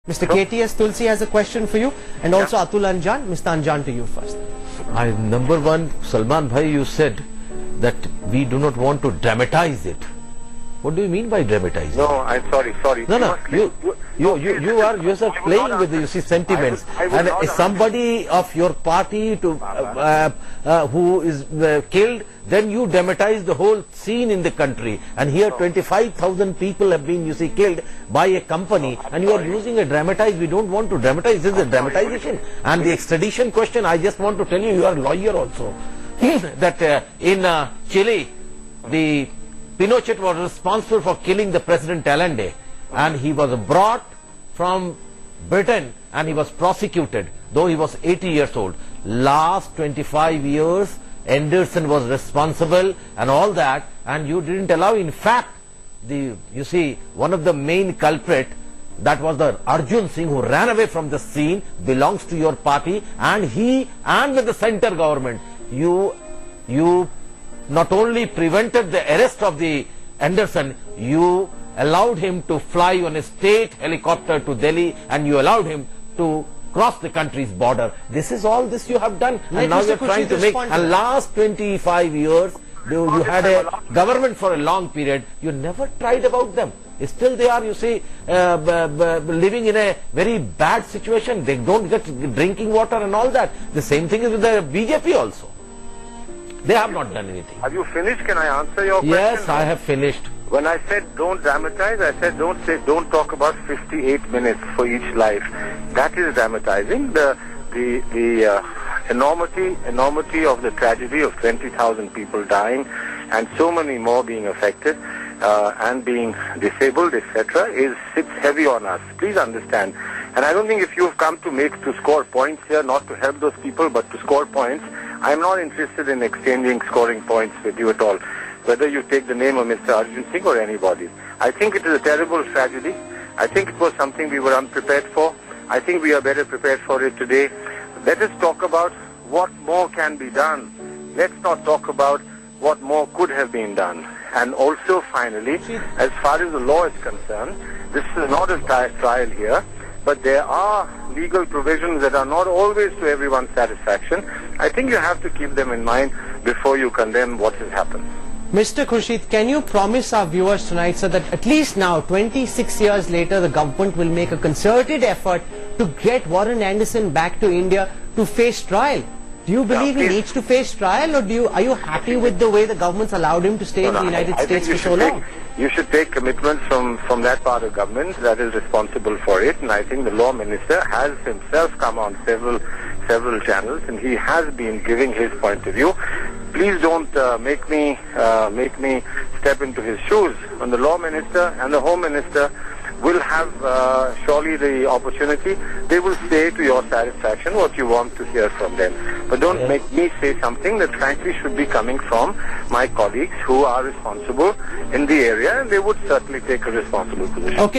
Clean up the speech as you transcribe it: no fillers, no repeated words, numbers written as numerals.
Mr. KTS Tulsi has a question for you, and also Atul Anjan. Mr. Anjan, to you first. Number one, Salman Bhai, you said that we do not want to dramatize it. What do you mean by dramatize? No, I'm sorry. No, you are yourself playing with the sentiments. And somebody of your party who is killed, then you dramatize the whole scene in the country. And here 25,000 people have been, killed by a company, and you are using a dramatize. We don't want to dramatize. This is a dramatization. And the extradition question, I just want to tell you, you are a lawyer also, that in Chile, the Pinochet was responsible for killing the President Allende, and he was brought from Britain and he was prosecuted, though he was 80 years old. Last 25 years, Anderson was responsible and all that, and you didn't allow. In fact, one of the main culprit, that was the Arjun Singh, who ran away from the scene, belongs to your party, and he and with the center government, you not only prevented the arrest of the Anderson, you allowed him to fly on a state helicopter to Delhi, and you allowed him to cross the country's border. This is all this you have done, and now you are trying to make. And last 25 years, you had a government for a long period. You never tried about them. Still they are, living in a very bad situation. They don't get drinking water and all that. The same thing is with the BJP also. They have not done anything. Have you finished? Can I answer your question? Yes, I have finished. When I said don't dramatize, I said don't talk about 58 minutes for each life. That is dramatizing. The enormity of the tragedy of 20,000 people dying and so many more being affected and being disabled, etc., sits heavy on us. Please understand. And I don't think if you've come to score points here, not to help those people, but to score points, I'm not interested in exchanging scoring points with you at all, whether you take the name of Mr. Arjun Singh or anybody. I think it is a terrible tragedy. I think it was something we were unprepared for. I think we are better prepared for it today. Let us talk about what more can be done. Let's not talk about what more could have been done. And also, finally, as far as the law is concerned, this is not a trial here, but there are legal provisions that are not always to everyone's satisfaction. I think you have to keep them in mind before you condemn what has happened. Mr. Khurshid, can you promise our viewers tonight, sir, that at least now, 26 years later, the government will make a concerted effort to get Warren Anderson back to India to face trial? Do you believe he needs to face trial, or are you happy with the way the government's allowed him to stay in the United States for so long? You should take commitments from that part of government that is responsible for it, and I think the law minister has himself come on several channels, and he has been giving his point of view. Please don't make me step into his shoes. When the law minister and the home minister will have surely the opportunity, they will say to your satisfaction what you want to hear from them. But don't make me say something that frankly should be coming from my colleagues who are responsible in the area, and they would certainly take a responsible position. Okay.